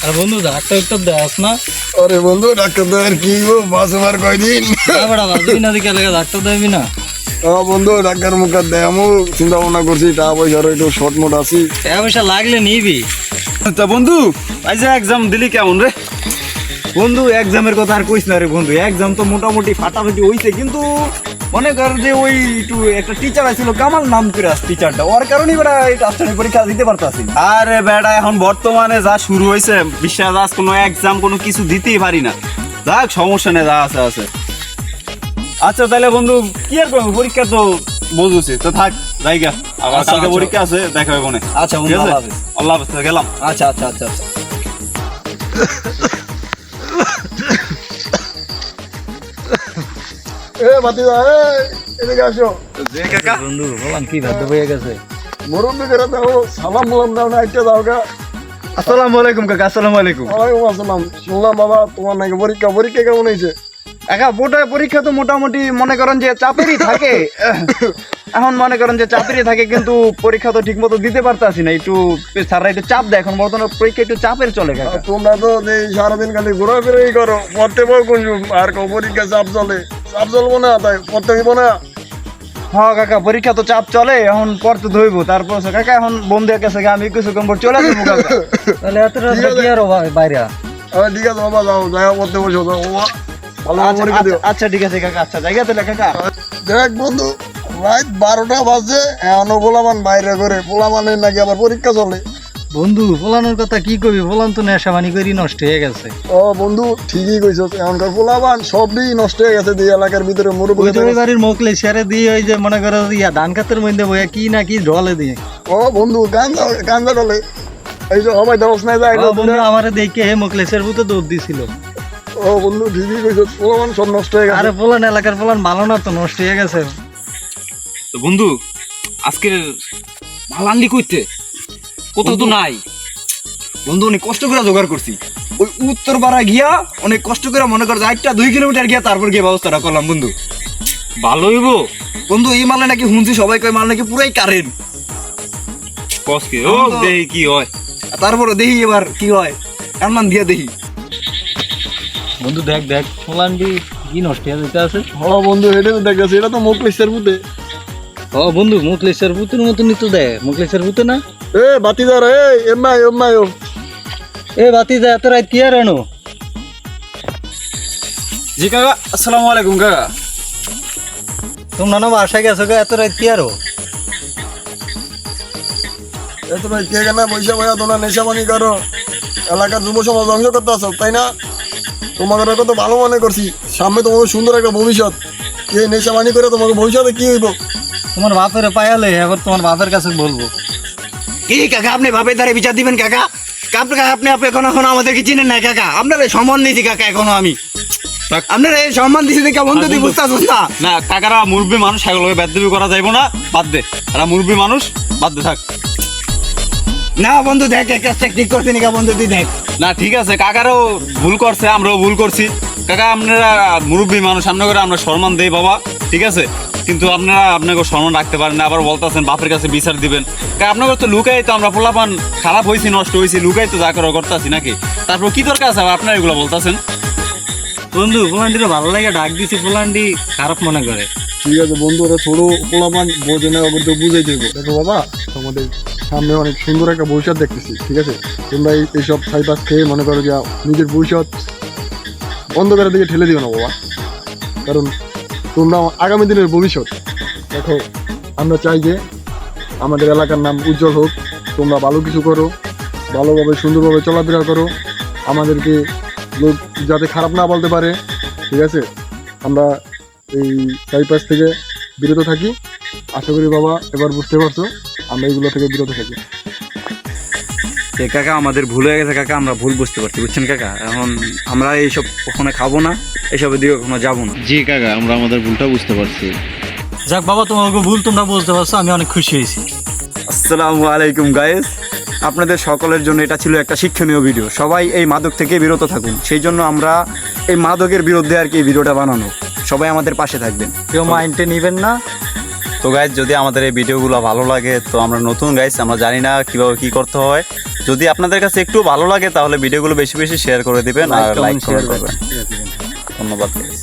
আরে বন্ধু ডাক্তার একটা দেখাস না। আরে বন্ধু ডাক্তার দেওয়ার কি গো, বাস আমার কয়দিন। বড় বাজবি না দিকে লাগে ডাক্তার দেবি না। বন্ধু ডাক্তার মুখ দেয় আমি চিন্তা ভাবনা করছি, টাকা পয়সার একটু শর্ট মোট আছি। টাকা পয়সা লাগলে নিবি। তা বন্ধু আজ এক্সাম দিলি কেমন রে? বন্ধু এক্সামের কথা আর কইস না রে বন্ধু, এক্সাম তো মোটামুটি ফাটাফাটি হইছে, কিন্তু মনে কর যে ওই একটু একটা টিচার আছিল কামাল নাম করে টিচারটা, ওর কারণেই বেটা এই টাস্টানি পরীক্ষা দিতে পারতাছি। আরে বেটা এখন বর্তমানে যা শুরু হয়েছে বিশ্বাস, আজ কোনো এক্সাম কোনো কিছু দিতেই পারি না। যাক সমস্যা নেই, যা আছে আছে। আচ্ছা তাহলে বন্ধু কি আর করবো, পরীক্ষা তো বুঝুছি তো, থাক জায়গা আবার আচ্ছা, কালকে আচ্ছা। পরীক্ষা আছে, দেখা হবে মনে। আচ্ছা বন্ধু, আল্লাহ হাফেজ। আল্লাহ হাফেজ, গেলাম। আচ্ছা আচ্ছা আচ্ছা আচ্ছা। ভাতিজা এদিকে আসো। যে কাকা বন্ধু বললাম কি ভাগ্য হয়ে গেছে। মুরব্বী করে দাও, সালাম বললাম দাও না, একটা দাও গা। আসসালামু আলাইকুম কাকা। আসসালামু আলাইকুম। ওয়ালাইকুম আসসালাম। শুনলাম বাবা তোমার নাকি পরীক্ষা, পরীক্ষা কেমন হয়েছে? কাকা পরীক্ষা তো মোটামুটি মনে করেন যে চাপেরই থাকে। এখন মনে করেন যে চাপেরই থাকে, কিন্তু পরীক্ষা তো ঠিক মতো দিতে পারতাছি না, একটু স্যাররা একটু চাপ দেয়। এখন বর্তমানে পরীক্ষা একটু চাপের চলে কাকা। তোমরা তো এই সারাদিন খালি ঘোরাফেরাই করো, পড়তে পারো কোন আর কেউ পরীক্ষা চাপ চলে, চাপ চলবো না তাই পড়তে হইব না। হ্যাঁ কাকা পরীক্ষা তো চাপ চলে, এখন পড়তে ধরবো। তারপর কাকা এখন বন্ধুদের কাছে আমি কিছু কম চলে যাবো কাকা। তাহলে এত রাত কি আর বাইরে। ঠিক আছে বাবা, যাও যাই পড়তে বসো, যাও বাবা, ভালো আচ্ছা, পরীক্ষা দিও। আচ্ছা ঠিক আছে কাকা। আচ্ছা জায়গা তাহলে কাকা। দেখ বন্ধু, রাত 12টা বাজে, এখনো পোলামান বাইরে করে, পোলামানের নাকি আবার পরীক্ষা চলে। বন্ধু ফলানোর কথা কি কবি, ফলান তো নেশাবানি করি নষ্ট হয়ে গেছে। ও বন্ধু ঠিকই কইছো, এখনকার পোলামান সবই নষ্ট হয়ে গেছে। দুই এলাকার ভিতরে মুরব্বী ওই বাড়ির মোকলে সেরে দিয়ে ওই যে মনে করো ইয়া ধান খাতের মধ্যে বইয়া কি না কি ঢলে দিয়ে। ও বন্ধু গাঞ্জা গাঞ্জা ডলে, এই যে সবাই দশ নাই যায়। বন্ধু আমারে দেখে হে মোকলেসের ভূতে দৌড় দিছিল। ও বন্ধু ঠিকই কইছো, পোলামান সব নষ্ট হয়ে গেছে। আরে ফলান এলাকার ফলান ভালো না তো, নষ্ট হয়ে গেছে। তো বন্ধু আজকের মালান্ডি কইতে কোথাও তো নাই। বন্ধু অনেক কষ্ট করে জোগাড় করছি, ওই উত্তর পাড়া গিয়া অনেক কষ্ট করে মনে কর 2 কিলোমিটার গিয়া তারপর গিয়ে ব্যবস্থাটা করলাম বন্ধু। ভালো হইব বন্ধু এই মালে নাকি শুনছি সবাই কয় মাল নাকি পুরাই কারেন্ট। কসকে ও দেখি কি হয়। তারপরে দেখি এবার কি হয়, কান্নান দিয়া দেখি। বন্ধু দেখ দেখ ফলানটি কি নষ্ট হয়ে যেতে আছে। ও বন্ধু এটা তো দেখেছি, এটা তো মুখলিশের বুতে। ও বন্ধু মোকলেসের ভূতের মতো নিতে দেয়, মোকলেসের ভূতে না। এ বাতিদার, এমআই এমআই ও এ বাতি যা এত রাত কি আর আনো। জি কাকা আসসালামু আলাইকুম কাকা। তোমরা না বাসায় গেছো গা, এত রাত কি আরো। এত ভাই কে কেনা পয়সা পয়সা তোমরা নেশাবানি করো, এলাকার যুব সমাজ ধ্বংস করতে আসো তাই না? তোমাদের কত ভালো মনে করছি, সামনে তোমাদের সুন্দর একটা ভবিষ্যৎ। এই নেশাবানি করে তোমাকে ভবিষ্যতে কি হইব? তোমার বাপের পায়ালে এবার তোমার বাপের কাছে বলবো। কি কাকা আপনি বাপের দ্বারে বিচার দিবেন কাকা? আপনি এখন আমাদেরকে চিনেন না কাকা, আপনার সম্মান নিয়েছি কাকা এখনো আমি। আপনার এই সম্মান দিয়েছি দেখে বন্ধু তুই বুঝতে আসছিস না? না কাকারা মুরব্বী মানুষ, সেগুলোকে বেদবি করা যাইব না, বাদ দে। এরা মুরব্বী মানুষ, বাদ দে থাক। না বন্ধু দেখ একটা ঠিক করছি নাকি বন্ধু, তুই দেখ। না ঠিক আছে, কাকারও ভুল করছে, আমরাও ভুল করছি কাকা। আপনারা মুরব্বী মানুষ, আপনাকে আমরা সম্মান দেই বাবা, ঠিক আছে, কিন্তু আপনারা আপনাকে সম্মান রাখতে পারেন না, আবার বলতেছেন বাপের কাছে বিচার দিবেন। আপনাকে তো লুকাই তো আমরা পোলাপান খারাপ হয়েছি, নষ্ট হয়েছি, লুকাই তো যা করে করতেছি নাকি? তারপর কি দরকার আছে আপনারা এগুলো বলতেছেন? বন্ধু ফলানটির ভালো লাগে ডাক দিছি, ফলানটি খারাপ মনে করে। ঠিক আছে বন্ধু, ওরা ছোট পোলাপান বোঝে না, ওদের তো বুঝাই দেবো। দেখো বাবা, তোমাদের সামনে অনেক সুন্দর একটা ভবিষ্যৎ দেখতেছি, ঠিক আছে? তোমরা এইসব সাইপাস খেয়ে মনে করো যে নিজের ভবিষ্যৎ অন্ধকারের দিকে ঠেলে দিও না বাবা, কারণ তোমরা আগামী দিনের ভবিষ্যৎ। দেখো আমরা চাই যে আমাদের এলাকার নাম উজ্জ্বল হোক, তোমরা ভালো কিছু করো, ভালোভাবে সুন্দরভাবে চলাফেরা করো, আমাদেরকে লোক যাতে খারাপ না বলতে পারে, ঠিক আছে? আমরা এই সাইপাস থেকে বিরত থাকি। আশা করি বাবা এবার বুঝতে পারছো, আমরা এগুলো থেকে বিরত থাকি। কাকা আমাদের ভুল হয়ে গেছে কাকা, আমরা ভুল বুঝতে পারছি, বুঝছেন কাকা? এখন আমরা এইসব কখনো খাবো না, এসবের দিকে কখনো যাবো না। জি কাকা, আমরা আমাদের ভুলটা বুঝতে পারছি। যাক বাবা, তোমাকে ভুল তোমরা বুঝতে পারছো, আমি অনেক খুশি হয়েছি। আসসালামু আলাইকুম গাইস, আপনাদের সকলের জন্য এটা ছিল একটা শিক্ষণীয় ভিডিও। সবাই এই মাদক থেকে বিরত থাকুন, সেই জন্য আমরা এই মাদকের বিরুদ্ধে আর কি এই ভিডিওটা বানানো। সবাই আমাদের পাশে থাকবেন। কেউ মাইন্ডে নিবেন না। তো গাইজ যদি আমাদের এই ভিডিওগুলো ভালো লাগে, তো আমরা নতুন গাইজ, আমরা জানি না কিভাবে কি করতে হয়। যদি আপনাদের কাছে একটু ভালো লাগে তাহলে ভিডিওগুলো বেশি বেশি শেয়ার করে দিবেন আর লাইক করবেন। ধন্যবাদ গাইজ।